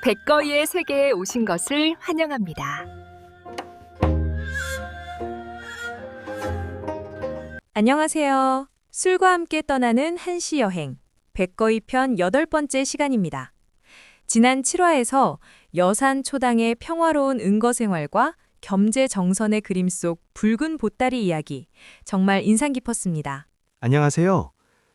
백거이의 세계에 오신 것을 환영합니다. 안녕하세요. 술과 함께 떠나는 한시 여행, 백거이 편 8번째 시간입니다. 지난 7화에서 여산 초당의 평화로운 은거 생활과 겸재 정선의 그림 속 붉은 보따리 이야기, 정말 인상 깊었습니다. 안녕하세요.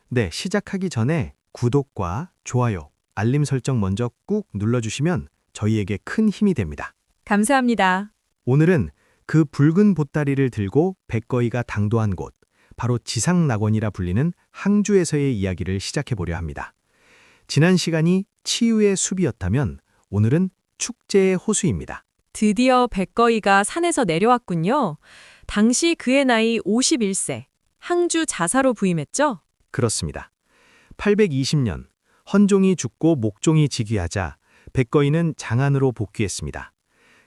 네, 시작하기 전에 구독과 좋아요, 알림 설정 먼저 꾹 눌러주시면 저희에게 큰 힘이 됩니다. 감사합니다. 오늘은 그 붉은 보따리를 들고 백거이가 당도한 곳, 바로 지상낙원이라 불리는 항주에서의 이야기를 시작해보려 합니다. 지난 시간이 치유의 숲이었다면 오늘은 축제의 호수입니다. 드디어 백거이가 산에서 내려왔군요. 당시 그의 나이 51세, 항주 자사로 부임했죠? 그렇습니다. 820년, 헌종이 죽고 목종이 즉위하자 백거이는 장안으로 복귀했습니다.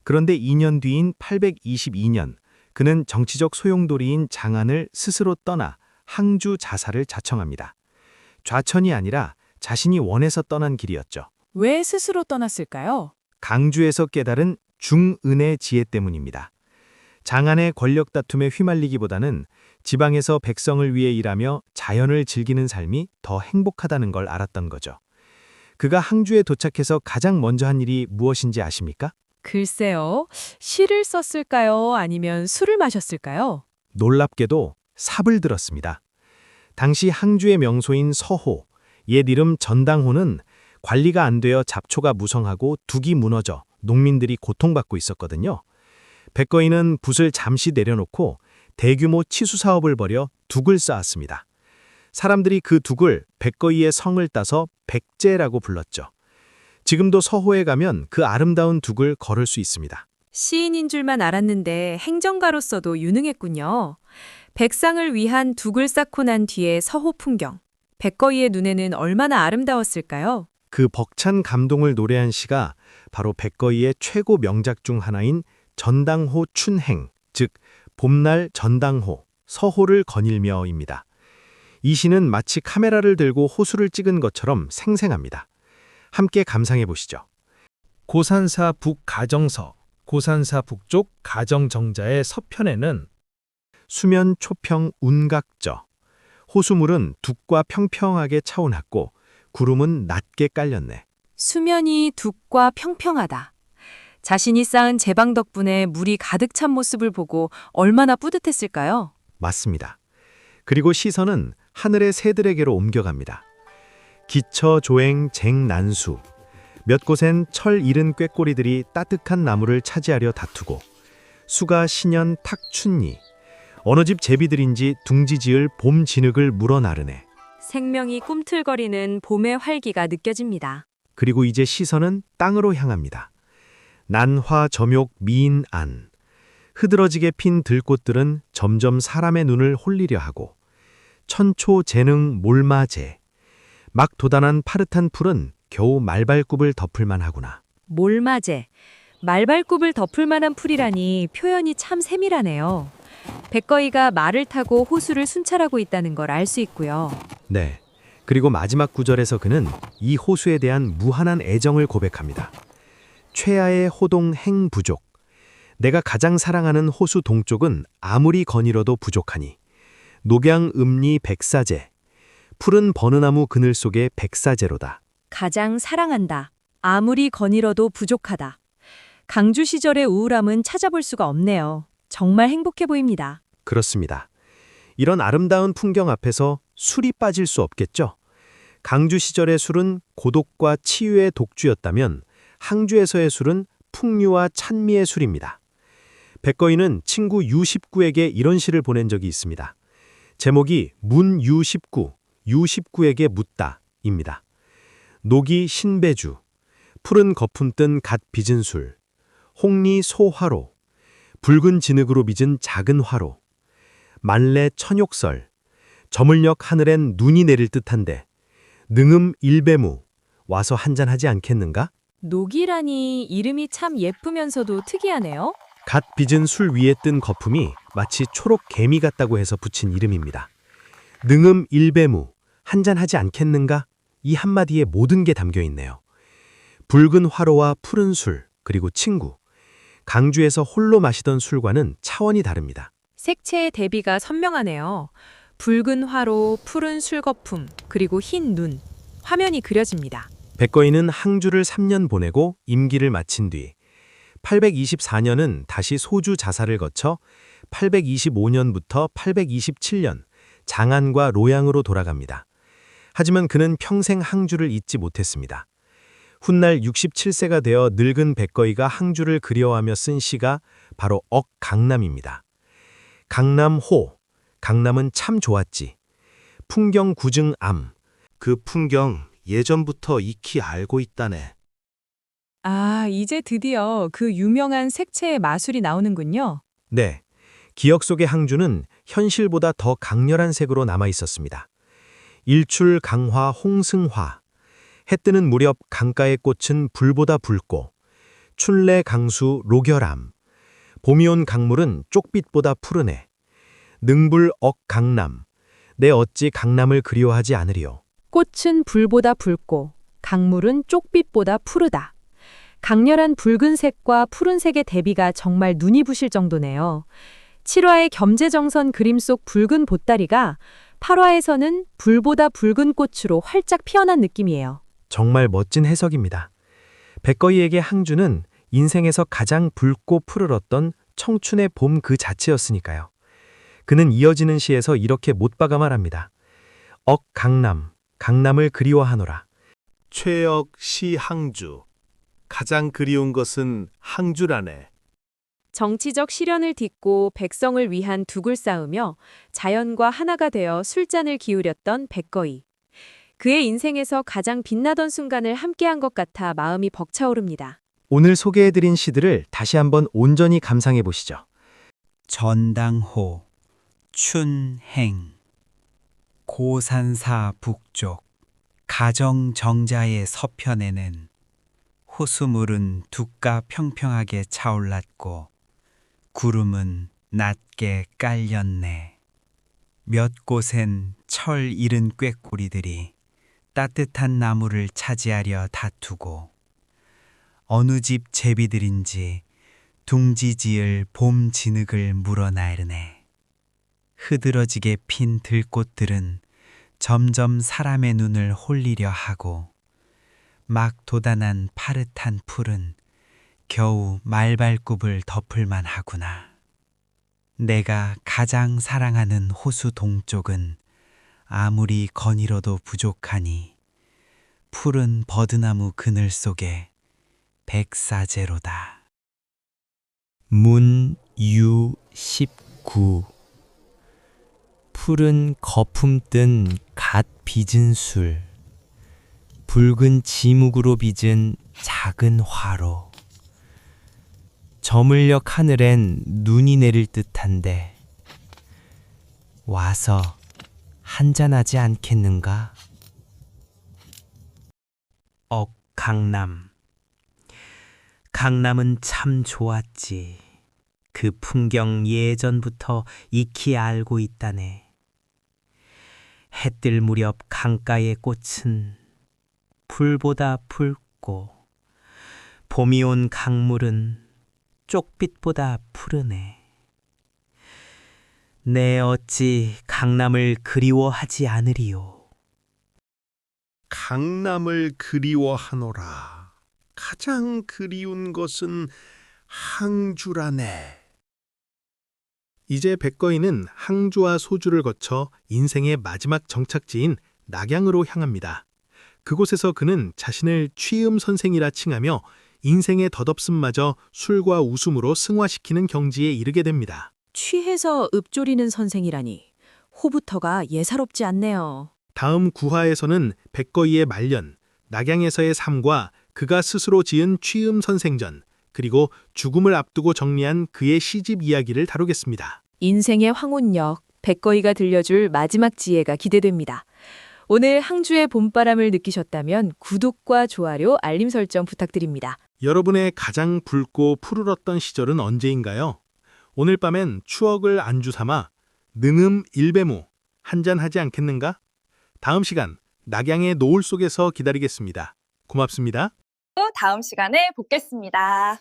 그런데 2년 뒤인 822년, 그는 정치적 소용돌이인 장안을 스스로 떠나 항주 자사를 자청합니다. 좌천이 아니라 자신이 원해서 떠난 길이었죠. 왜 스스로 떠났을까요? 강주에서 깨달은 중은의 지혜 때문입니다. 장안의 권력 다툼에 휘말리기보다는 지방에서 백성을 위해 일하며 자연을 즐기는 삶이 더 행복하다는 걸 알았던 거죠. 그가 항주에 도착해서 가장 먼저 한 일이 무엇인지 아십니까? 글쎄요, 시를 썼을까요? 아니면 술을 마셨을까요? 놀랍게도 삽을 들었습니다. 당시 항주의 명소인 서호, 옛 이름 전당호는 관리가 안 되어 잡초가 무성하고 둑이 무너져 농민들이 고통받고 있었거든요. 백거이는 붓을 잠시 내려놓고 대규모 치수 사업을 벌여 둑을 쌓았습니다. 사람들이 그 둑을 백거이의 성을 따서 백제라고 불렀죠. 지금도 서호에 가면 그 아름다운 둑을 걸을 수 있습니다. 시인인 줄만 알았는데 행정가로서도 유능했군요. 백상을 위한 둑을 쌓고 난 뒤의 서호 풍경. 백거이의 눈에는 얼마나 아름다웠을까요? 그 벅찬 감동을 노래한 시가 바로 백거이의 최고 명작 중 하나인 전당호 춘행, 즉 봄날 전당호, 서호를 거닐며입니다. 이 시는 마치 카메라를 들고 호수를 찍은 것처럼 생생합니다. 함께 감상해 보시죠. 고산사 북가정서, 고산사 북쪽 가정정자의 서편에는 수면 초평 운각저. 호수물은 둑과 평평하게 차오났고 구름은 낮게 깔렸네. 수면이 둑과 평평하다. 자신이 쌓은 제방 덕분에 물이 가득 찬 모습을 보고 얼마나 뿌듯했을까요? 맞습니다. 그리고 시선은 하늘의 새들에게로 옮겨갑니다. 기처 조행 쟁난수. 몇 곳엔 철 잃은 꾀꼬리들이 따뜻한 나무를 차지하려 다투고 수가 신연 탁춘니. 어느 집 제비들인지 둥지 지을 봄 진흙을 물어 나르네. 생명이 꿈틀거리는 봄의 활기가 느껴집니다. 그리고 이제 시선은 땅으로 향합니다. 난화 점욕 미인안. 흐드러지게 핀 들꽃들은 점점 사람의 눈을 홀리려 하고 천초 재능 몰마제. 막 돋아난 파릇한 풀은 겨우 말발굽을 덮을만 하구나. 몰마제, 말발굽을 덮을 만한 풀이라니 표현이 참 세밀하네요. 백거이가 말을 타고 호수를 순찰하고 있다는 걸 알 수 있고요. 네. 그리고 마지막 구절에서 그는 이 호수에 대한 무한한 애정을 고백합니다. 최하의 호동 행 부족. 내가 가장 사랑하는 호수 동쪽은 아무리 거닐어도 부족하니. 녹양 음리 백사제. 푸른 버느나무 그늘 속의 백사제로다. 가장 사랑한다. 아무리 거닐어도 부족하다. 강주 시절의 우울함은 찾아볼 수가 없네요. 정말 행복해 보입니다. 그렇습니다. 이런 아름다운 풍경 앞에서 술이 빠질 수 없겠죠? 강주 시절의 술은 고독과 치유의 독주였다면 항주에서의 술은 풍류와 찬미의 술입니다. 백거이는 친구 U19에게 이런 시를 보낸 적이 있습니다. 제목이 문 U19, U19에게 묻다입니다. 녹이 신배주, 푸른 거품 뜬 갓 빚은 술, 홍리 소화로, 붉은 진흙으로 빚은 작은 화로, 만래 천욕설, 저물녘 하늘엔 눈이 내릴 듯한데 능음 일배무, 와서 한잔하지 않겠는가? 녹이라니 이름이 참 예쁘면서도 특이하네요. 갓 빚은 술 위에 뜬 거품이 마치 초록 개미 같다고 해서 붙인 이름입니다. 능음 일배무, 한잔하지 않겠는가? 이 한마디에 모든 게 담겨 있네요. 붉은 화로와 푸른 술, 그리고 친구. 강주에서 홀로 마시던 술과는 차원이 다릅니다. 색채의 대비가 선명하네요. 붉은 화로, 푸른 술거품, 그리고 흰 눈. 화면이 그려집니다. 백거이는 항주를 3년 보내고 임기를 마친 뒤 824년은 다시 소주 자사를 거쳐 825년부터 827년 장안과 로양으로 돌아갑니다. 하지만 그는 평생 항주를 잊지 못했습니다. 훗날 67세가 되어 늙은 백거이가 항주를 그리워하며 쓴 시가 바로 억강남입니다. 강남호, 강남은 참 좋았지. 풍경 구증암, 그 풍경 예전부터 익히 알고 있다네. 아, 이제 드디어 그 유명한 색채의 마술이 나오는군요. 네, 기억 속의 항주는 현실보다 더 강렬한 색으로 남아 있었습니다. 일출 강화 홍승화, 해 뜨는 무렵 강가의 꽃은 불보다 붉고 춘래 강수 로결암, 봄이 온 강물은 쪽빛보다 푸르네. 능불 억강남, 내 어찌 강남을 그리워하지 않으리요. 꽃은 불보다 붉고 강물은 쪽빛보다 푸르다. 강렬한 붉은색과 푸른색의 대비가 정말 눈이 부실 정도네요. 7화의 겸재정선 그림 속 붉은 보따리가 8화에서는 불보다 붉은 꽃으로 활짝 피어난 느낌이에요. 정말 멋진 해석입니다. 백거이에게 항주는 인생에서 가장 붉고 푸르렀던 청춘의 봄 그 자체였으니까요. 그는 이어지는 시에서 이렇게 못박아 말합니다. 억강남, 강남을 그리워하노라. 최역 시 항주. 가장 그리운 것은 항주라네. 정치적 실현을 딛고 백성을 위한 둑을 쌓으며 자연과 하나가 되어 술잔을 기울였던 백거이. 그의 인생에서 가장 빛나던 순간을 함께한 것 같아 마음이 벅차오릅니다. 오늘 소개해드린 시들을 다시 한번 온전히 감상해 보시죠. 전당호, 춘행, 고산사 북쪽, 가정정자의 서편에는 호수물은 둑가 평평하게 차올랐고 구름은 낮게 깔렸네. 몇 곳엔 철 잃은 꾀꼬리들이 따뜻한 나무를 차지하려 다투고 어느 집 제비들인지 둥지 지을 봄 진흙을 물어나르네. 흐드러지게 핀 들꽃들은 점점 사람의 눈을 홀리려 하고 막 돋아난 파릇한 풀은 겨우 말발굽을 덮을만 하구나. 내가 가장 사랑하는 호수 동쪽은 아무리 거닐어도 부족하니 푸른 버드나무 그늘 속에 백사제로다. 문유 19 푸른 거품 뜬 갓 빚은 술, 붉은 지묵으로 빚은 작은 화로. 저물녘 하늘엔 눈이 내릴 듯한데 와서 한잔하지 않겠는가? 강남. 강남은 참 좋았지. 그 풍경 예전부터 익히 알고 있다네. 해 뜰 무렵 강가의 꽃은 불보다 붉고 봄이 온 강물은 쪽빛보다 푸르네. 내 어찌 강남을 그리워하지 않으리요. 강남을 그리워하노라. 가장 그리운 것은 항주라네. 이제 백거이는 항주와 소주를 거쳐 인생의 마지막 정착지인 낙양으로 향합니다. 그곳에서 그는 자신을 취음 선생이라 칭하며 인생의 덧없음마저 술과 웃음으로 승화시키는 경지에 이르게 됩니다. 취해서 읊조리는 선생이라니 호부터가 예사롭지 않네요. 다음 9화에서는 백거이의 말년, 낙양에서의 삶과 그가 스스로 지은 취음 선생전, 그리고 죽음을 앞두고 정리한 그의 시집 이야기를 다루겠습니다. 인생의 황혼역, 백거이가 들려줄 마지막 지혜가 기대됩니다. 오늘 항주의 봄바람을 느끼셨다면 구독과 좋아요, 알림 설정 부탁드립니다. 여러분의 가장 붉고 푸르렀던 시절은 언제인가요? 오늘 밤엔 추억을 안주 삼아 능음 일배무 한잔하지 않겠는가? 다음 시간 낙양의 노을 속에서 기다리겠습니다. 고맙습니다. 다음 시간에 뵙겠습니다.